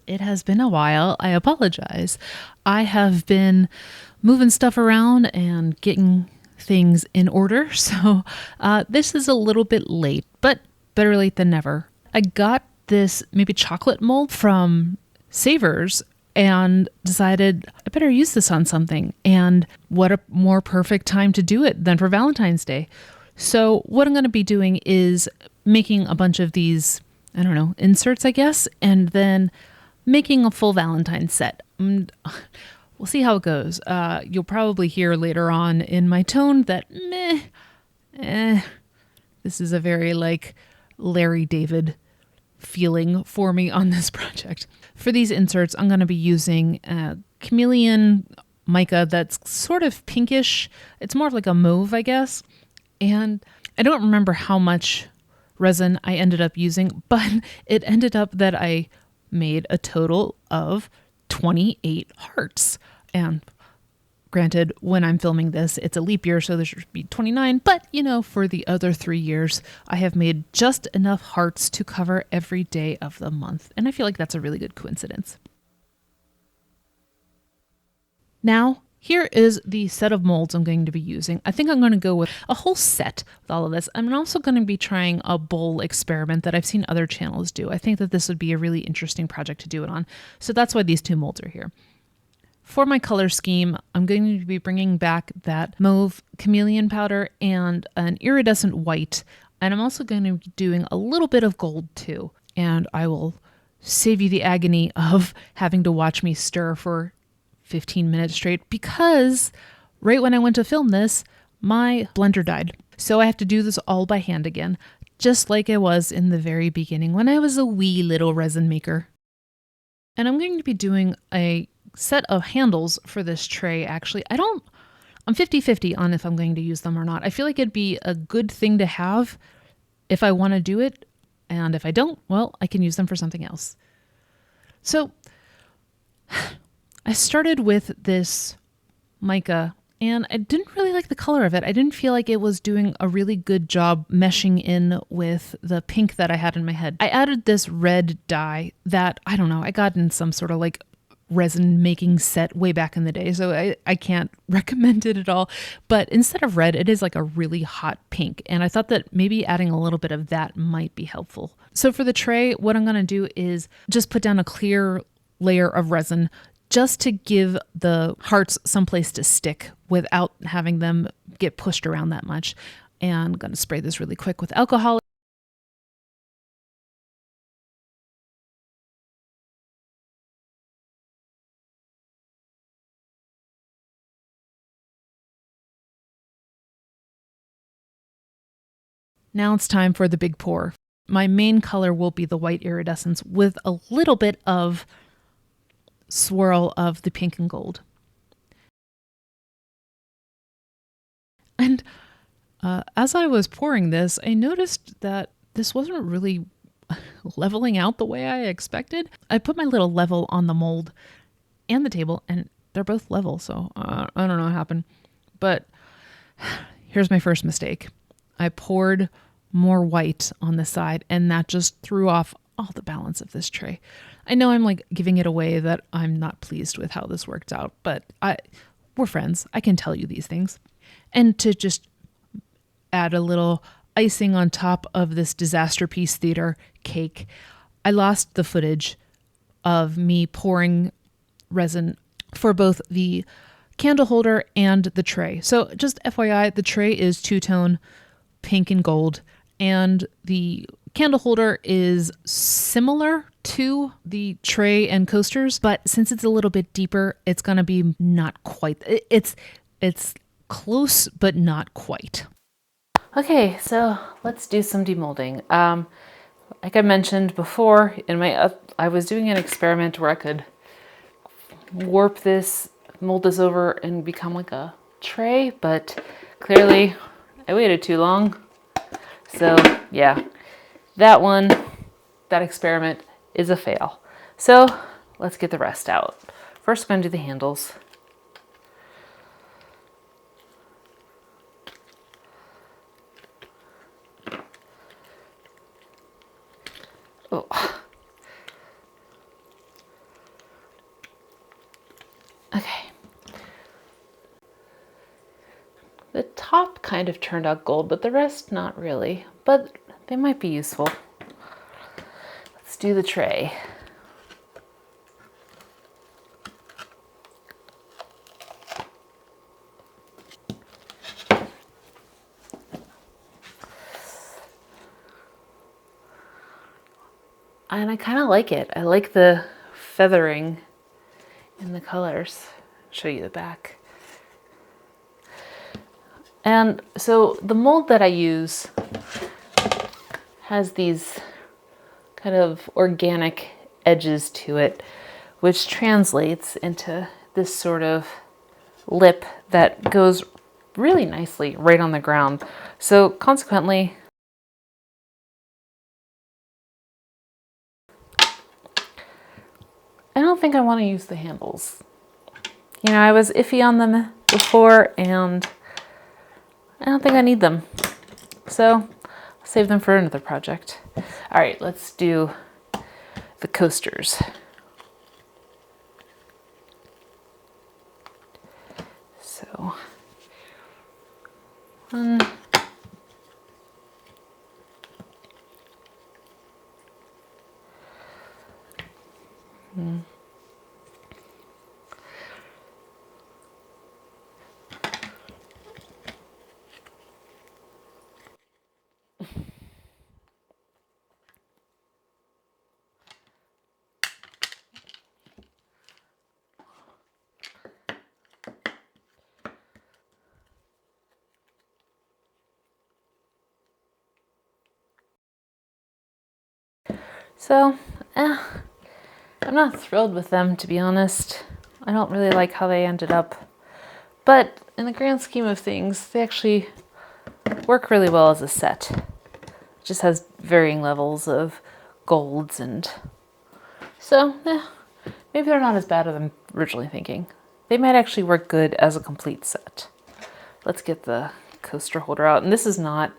It has been a while. I apologize. I have been moving stuff around and getting things in order, so this is a little bit late, but better late than never. I got this maybe chocolate mold from Savers and decided I better use this on something. And what a more perfect time to do it than for Valentine's Day. So what I'm going to be doing is making a bunch of these, I don't know, inserts, I guess, and then making a full Valentine set. And we'll see how it goes. You'll probably hear later on in my tone that this is a very like Larry David feeling for me on this project. For these inserts, I'm going to be using chameleon mica that's sort of pinkish. It's more of like a mauve, I guess. And I don't remember how much resin I ended up using, but it ended up that I made a total of 28 hearts. And granted, when I'm filming this, it's a leap year, so there should be 29. But, you know, for the other 3 years, I have made just enough hearts to cover every day of the month. And I feel like that's a really good coincidence. Now, here is the set of molds I'm going to be using. I think I'm going to go with a whole set with all of this. I'm also going to be trying a bowl experiment that I've seen other channels do. I think that this would be a really interesting project to do it on. So that's why these two molds are here. For my color scheme, I'm going to be bringing back that mauve chameleon powder and an iridescent white. And I'm also going to be doing a little bit of gold too. And I will save you the agony of having to watch me stir for 15 minutes straight because right when I went to film this, my blender died. So I have to do this all by hand again, just like I was in the very beginning when I was a wee little resin maker. And I'm going to be doing a set of handles for this tray. Actually, I'm 50-50 on if I'm going to use them or not. I feel like it'd be a good thing to have if I want to do it. And if I don't, well, I can use them for something else. So I started with this mica and I didn't really like the color of it. I didn't feel like it was doing a really good job meshing in with the pink that I had in my head. I added this red dye that, I don't know, I got in some sort of like resin making set way back in the day, so I can't recommend it at all. But instead of red, it is like a really hot pink, and I thought that maybe adding a little bit of that might be helpful. So for the tray, what I'm going to do is just put down a clear layer of resin just to give the hearts someplace to stick without having them get pushed around that much. And I'm going to spray this really quick with alcohol. Now it's time for the big pour. My main color will be the white iridescence with a little bit of swirl of the pink and gold. And as I was pouring this, I noticed that this wasn't really leveling out the way I expected. I put my little level on the mold and the table, and they're both level, so I don't know what happened. But here's my first mistake. I poured more white on the side, and that just threw off all the balance of this tray. I know I'm like giving it away that I'm not pleased with how this worked out, but we're friends. I can tell you these things. And to just add a little icing on top of this Disaster Piece Theater cake, I lost the footage of me pouring resin for both the candle holder and the tray. So just FYI, the tray is two-tone pink and gold, and the candle holder is similar to the tray and coasters, but since it's a little bit deeper, it's going to be not quite. It's close, but not quite. Okay, so let's do some demolding. Like I mentioned before, I was doing an experiment where I could warp this, mold this over, and become like a tray, but clearly I waited too long. So yeah, that experiment is a fail. So let's get the rest out. First, I'm going to do the handles. Oh. The top kind of turned out gold, but the rest not really. But they might be useful. Let's do the tray. And I kind of like it. I like the feathering in the colors. I'll show you the back. And so the mold that I use has these kind of organic edges to it, which translates into this sort of lip that goes really nicely right on the ground. So consequently, I don't think I want to use the handles. You know, I was iffy on them before and I don't think I need them. So I'll save them for another project. All right, let's do the coasters. So, I'm not thrilled with them, to be honest. I don't really like how they ended up. But in the grand scheme of things, they actually work really well as a set. It just has varying levels of golds and so maybe they're not as bad as I'm originally thinking. They might actually work good as a complete set. Let's get the coaster holder out. And this is not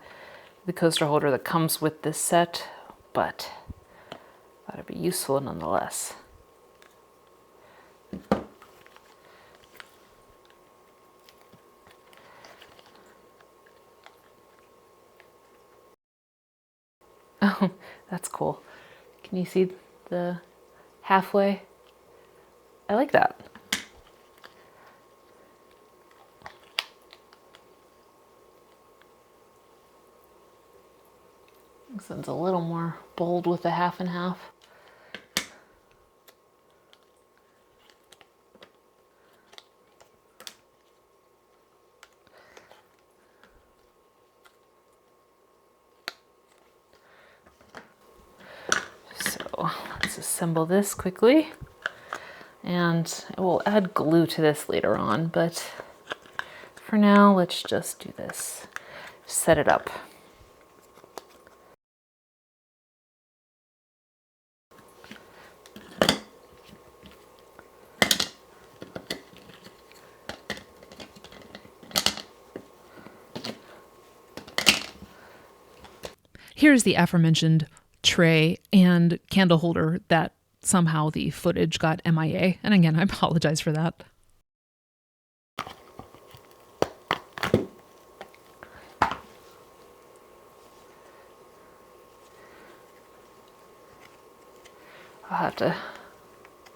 the coaster holder that comes with this set, but thought it'd be useful nonetheless. Oh, that's cool. Can you see the halfway? I like that. This one's a little more bold with the half and half. So let's assemble this quickly. And we'll add glue to this later on, but for now, let's just do this. Set it up. Here's the aforementioned tray and candle holder that somehow the footage got MIA. And again, I apologize for that. I'll have to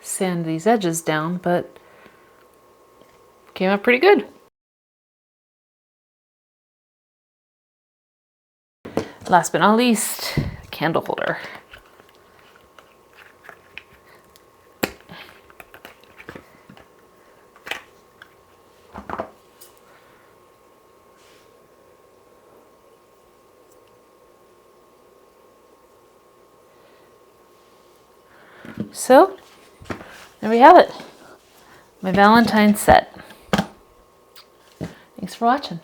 sand these edges down, but came out pretty good. Last but not least, candle holder. So, there we have it. My Valentine set. Thanks for watching.